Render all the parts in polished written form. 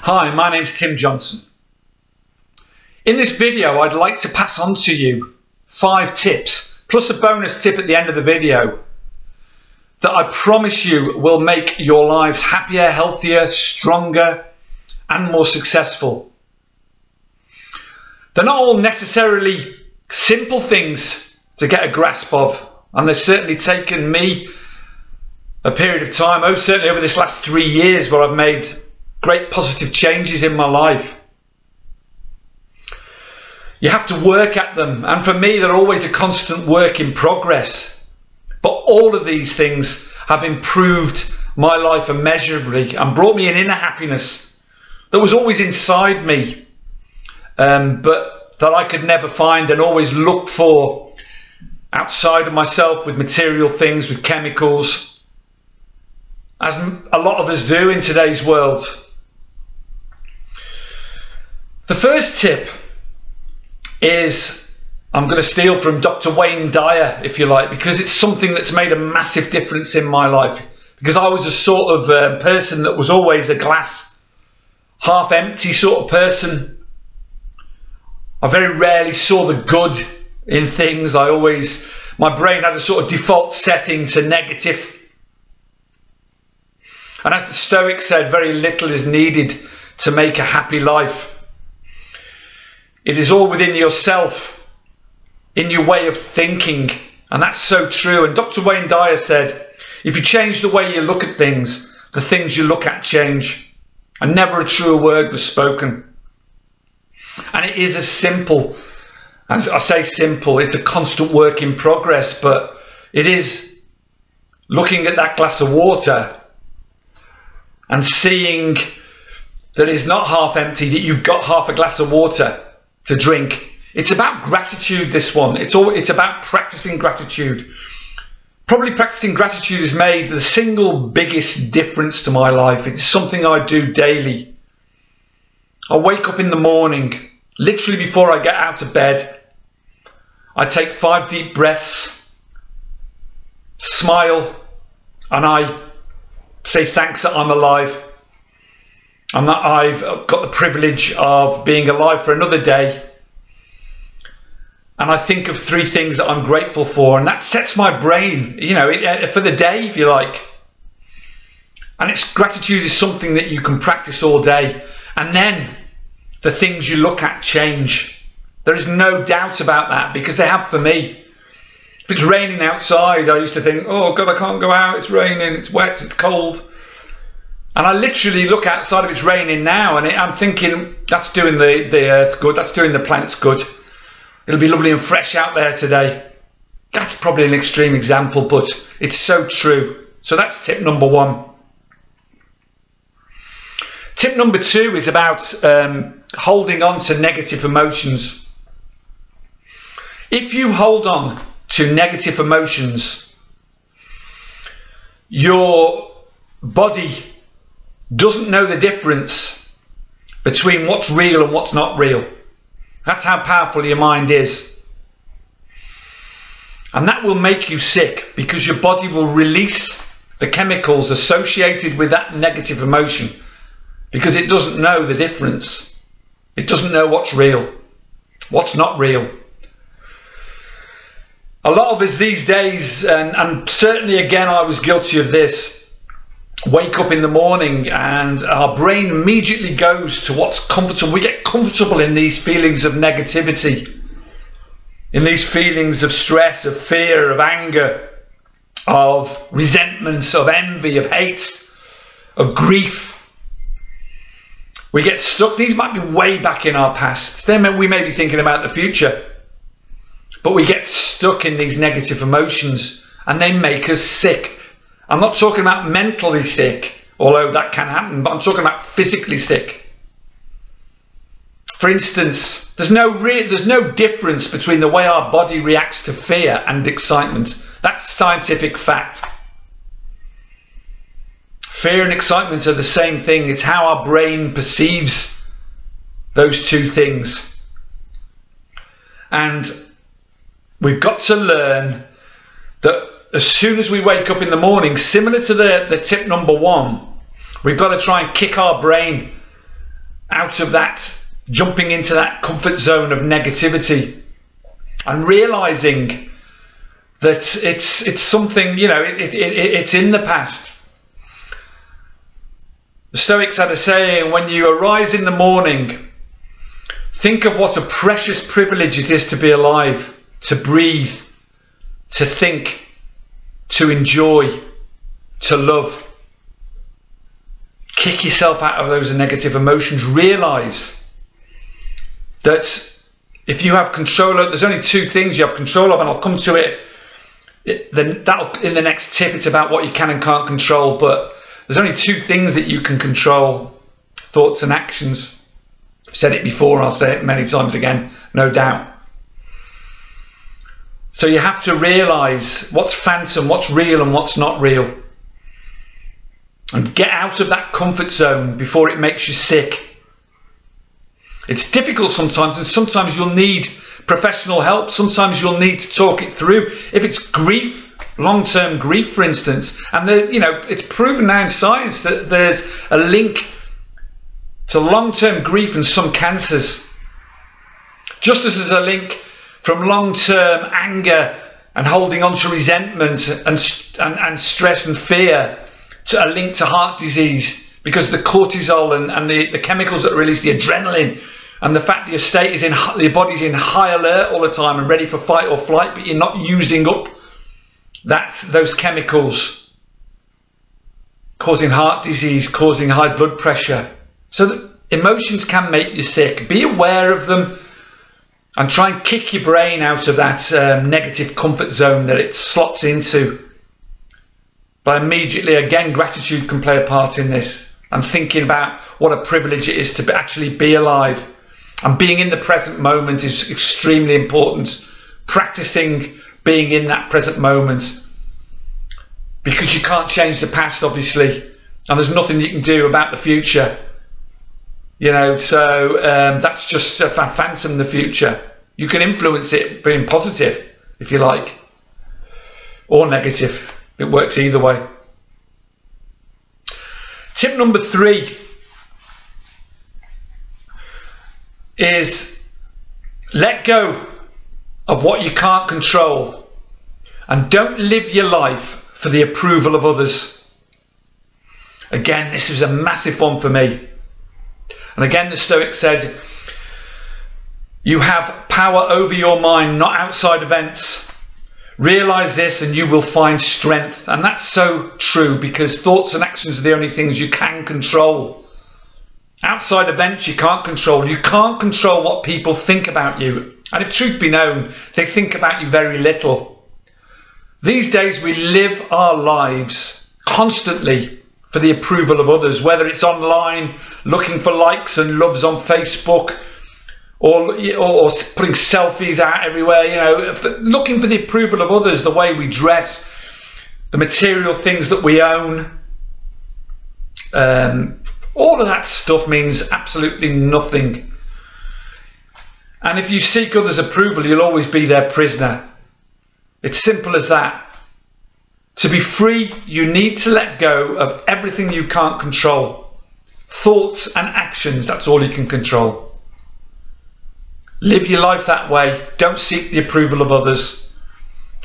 Hi, my name's Tim Johnson. In this video, I'd like to pass on to you 5 tips, plus a bonus tip at the end of the video, that I promise you will make your lives happier, healthier, stronger, and more successful. They're not all necessarily simple things to get a grasp of, and they've certainly taken me a period of time, certainly over this last 3 years, where I've made great positive changes in my life. You have to work at them, and for me they're always a constant work in progress. But all of these things have improved my life immeasurably and brought me an inner happiness that was always inside me, but that I could never find and always look for outside of myself, with material things, with chemicals, as a lot of us do in today's world. The first tip is, I'm going to steal from Dr. Wayne Dyer, if you like, because it's something that's made a massive difference in my life. Because I was a sort of person that was always a glass half empty sort of person. I very rarely saw the good in things. My brain had a sort of default setting to negative. And as the Stoics said, very little is needed to make a happy life. It is all within yourself, in your way of thinking, and that's so true. And Dr. Wayne Dyer said, if you change the way you look at things, the things you look at change. And never a truer word was spoken. And it is as simple, and I say simple, it's a constant work in progress, but it is looking at that glass of water and seeing that it's not half empty, that you've got half a glass of water to drink. It's about gratitude, this one. It's about practicing gratitude. Probably practicing gratitude has made the single biggest difference to my life. It's something I do daily. I wake up in the morning, literally before I get out of bed. I take 5 deep breaths, smile, and I say thanks that I'm alive. And that I've got the privilege of being alive for another day. And I think of 3 things that I'm grateful for, and that sets my brain, for the day, if you like. And gratitude is something that you can practice all day. And then the things you look at change. There is no doubt about that, because they have for me. If it's raining outside, I used to think, oh God, I can't go out, it's raining, it's wet, it's cold. And I literally look outside if it's raining now, and I'm thinking, that's doing the earth good, that's doing the plants good. It'll be lovely and fresh out there today. That's probably an extreme example, but it's so true. So that's tip number 1. Tip number 2 is about holding on to negative emotions. If you hold on to negative emotions, your body doesn't know the difference between what's real and what's not real. That's how powerful your mind is. And that will make you sick, because your body will release the chemicals associated with that negative emotion, because it doesn't know the difference. It doesn't know what's real, what's not real. A lot of us these days, and certainly again I was guilty of this, wake up in the morning and our brain immediately goes to what's comfortable. We get comfortable in these feelings of negativity, in these feelings of stress, of fear, of anger, of resentment, of envy, of hate, of grief. We get stuck. These might be way back in our past. Then we may be thinking about the future, but we get stuck in these negative emotions and they make us sick. I'm not talking about mentally sick, although that can happen, but I'm talking about physically sick. For instance, there's no difference between the way our body reacts to fear and excitement. That's scientific fact. Fear and excitement are the same thing. It's how our brain perceives those 2 things. And we've got to learn that as soon as we wake up in the morning, similar to the tip number 1, we've got to try and kick our brain out of that, jumping into that comfort zone of negativity, and realizing that it's something, you know, it's in the past. The Stoics had a saying, when you arise in the morning, think of what a precious privilege it is to be alive, to breathe, to think, to enjoy, to love. Kick yourself out of those negative emotions. Realize that if you have control of, there's only two things you have control of, and I'll come to it then that'll in the next tip. It's about what you can and can't control, but there's only two things that you can control: thoughts and actions. I've said it before, I'll say it many times again, no doubt. So you have to realize what's phantom, what's real and what's not real, and get out of that comfort zone before it makes you sick. It's difficult sometimes, and sometimes you'll need professional help. Sometimes you'll need to talk it through. If it's grief, long-term grief, for instance, and you know, it's proven now in science that there's a link to long-term grief and some cancers. Just as there's a link from long-term anger and holding on to resentment and stress and fear to a link to heart disease, because the cortisol and the chemicals that release the adrenaline, and the fact that your state is your body's in high alert all the time and ready for fight or flight, but you're not using up those chemicals, causing heart disease, causing high blood pressure. So that emotions can make you sick. Be aware of them and try and kick your brain out of that negative comfort zone that it slots into. But immediately, again, gratitude can play a part in this, and thinking about what a privilege it is to actually be alive. And being in the present moment is extremely important. Practicing being in that present moment, because you can't change the past, obviously, and there's nothing you can do about the future. You know, so that's just a phantom, the future. You can influence it being positive, if you like, or negative. It works either way. Tip number 3 is let go of what you can't control, and don't live your life for the approval of others. Again, this was a massive one for me. And again, the Stoics said, you have power over your mind, not outside events. Realize this and you will find strength. And that's so true, because thoughts and actions are the only things you can control. Outside events you can't control. You can't control what people think about you. And if truth be known, they think about you very little. These days we live our lives constantly for the approval of others, whether it's online, looking for likes and loves on Facebook, or putting selfies out everywhere, you know, looking for the approval of others, the way we dress, the material things that we own. All of that stuff means absolutely nothing. And if you seek others' approval, you'll always be their prisoner. It's simple as that. To be free, you need to let go of everything you can't control. Thoughts and actions, that's all you can control. Live your life that way. Don't seek the approval of others,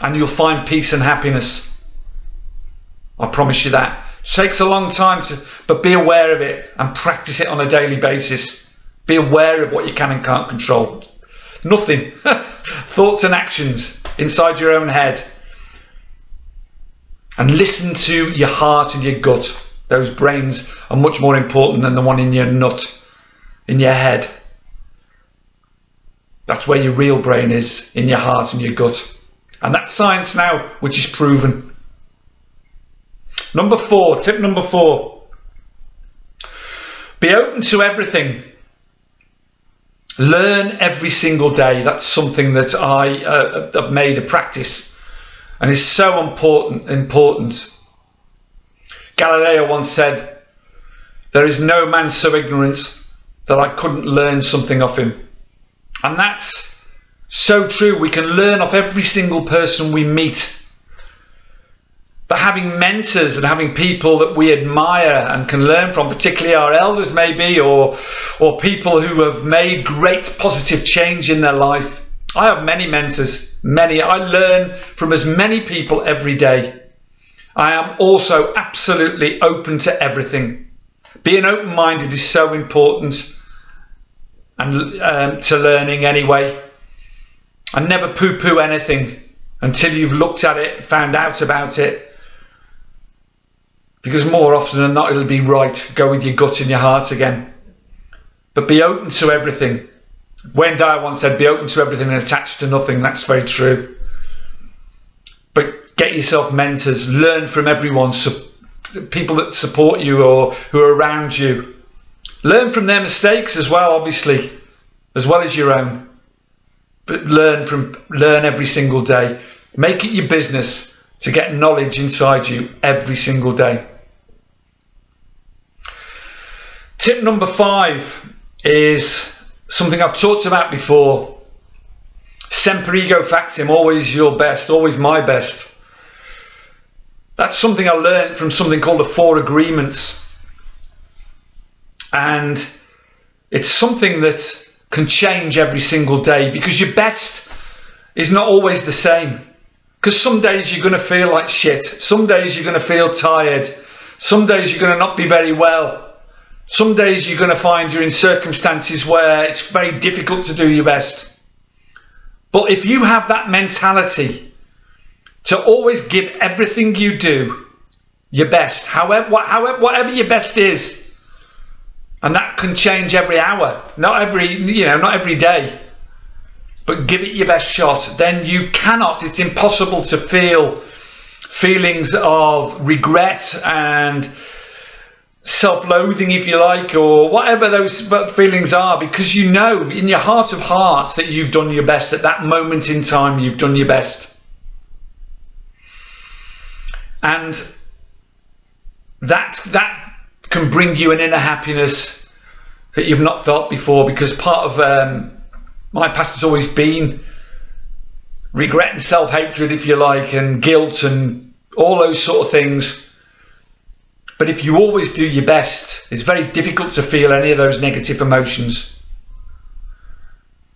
and you'll find peace and happiness. I promise you that. It takes a long time, but be aware of it and practice it on a daily basis. Be aware of what you can and can't control. Nothing. Thoughts and actions inside your own head. And listen to your heart and your gut. Those brains are much more important than the one in your nut, in your head. That's where your real brain is, in your heart and your gut. And that's science now, which is proven. Number 4, tip number 4. Be open to everything. Learn every single day. That's something that I have made a practice, and is so important. Galileo once said, there is no man so ignorant that I couldn't learn something of him. And that's so true. We can learn off every single person we meet. But having mentors and having people that we admire and can learn from, particularly our elders maybe, or people who have made great positive change in their life. I have many mentors, many. I learn from as many people every day. I am also absolutely open to everything. Being open-minded is so important, and to learning anyway. I never poo-poo anything until you've looked at it, found out about it. Because more often than not, it'll be right. Go with your gut and your heart again. But be open to everything. Wayne Dyer once said, be open to everything and attached to nothing. That's very true. But get yourself mentors. Learn from everyone. People that support you or who are around you. Learn from their mistakes as well, obviously, as well as your own. But learn every single day. Make it your business to get knowledge inside you every single day. Tip number 5 is something I've talked about before. Semper ego factum, always your best, always my best. That's something I learned from something called the 4 Agreements. And it's something that can change every single day, because your best is not always the same. Because some days you're going to feel like shit. Some days you're going to feel tired. Some days you're going to not be very well. Some days you're going to find you're in circumstances where it's very difficult to do your best. But if you have that mentality to always give everything you do your best, whatever your best is, and that can change every hour, not every day, but give it your best shot, then you cannot, it's impossible to feel feelings of regret and self-loathing, if you like, or whatever those feelings are, because you know in your heart of hearts that you've done your best at that moment in time. You've done your best, and that can bring you an inner happiness that you've not felt before, because part of my past has always been regret and self-hatred, if you like, and guilt and all those sort of things. But if you always do your best, it's very difficult to feel any of those negative emotions,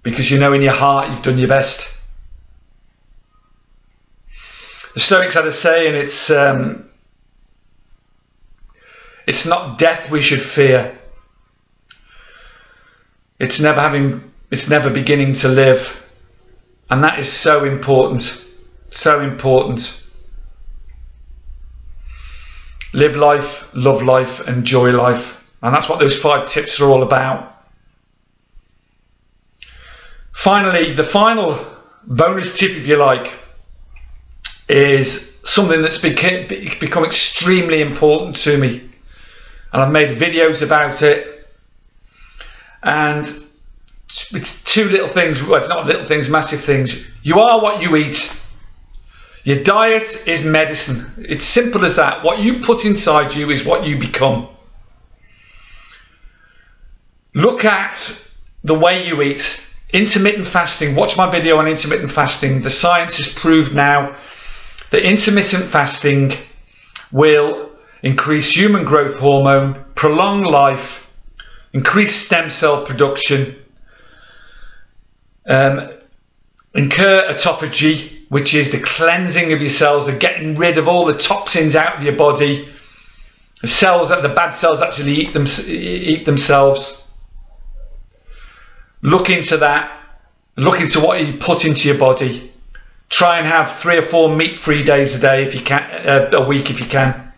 because you know in your heart you've done your best. The Stoics had a saying, it's not death we should fear. It's never beginning to live. And that is so important. So important. Live life, love life, enjoy life. And that's what those 5 tips are all about. Finally, the final bonus tip, if you like, is something that's become extremely important to me. And I've made videos about it. And it's 2 little things. Well, it's not little things, massive things. You are what you eat. Your diet is medicine. It's simple as that. What you put inside you is what you become. Look at the way you eat. Intermittent fasting. Watch my video on intermittent fasting. The science has proved now that intermittent fasting will increase human growth hormone, prolong life, increase stem cell production, incur autophagy, which is the cleansing of your cells, the getting rid of all the toxins out of your body. The bad cells actually eat themselves. Look into that. Look into what you put into your body. Try and have 3 or 4 meat-free days a day if you can, a week if you can.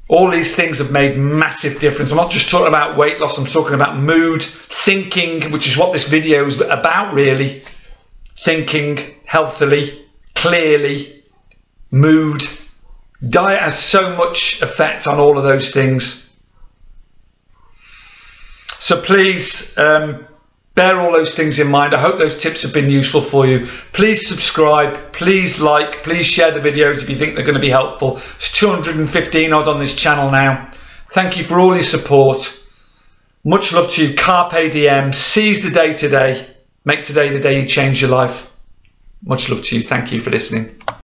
All these things have made massive difference. I'm not just talking about weight loss. I'm talking about mood, thinking, which is what this video is about, really. Thinking healthily, clearly, mood. Diet has so much effect on all of those things. So please bear all those things in mind. I hope those tips have been useful for you. Please subscribe, please like, please share the videos if you think they're going to be helpful. It's 215 odd on this channel now. Thank you for all your support. Much love to you. Carpe Diem. Seize the day today. Make today the day you change your life. Much love to you. Thank you for listening.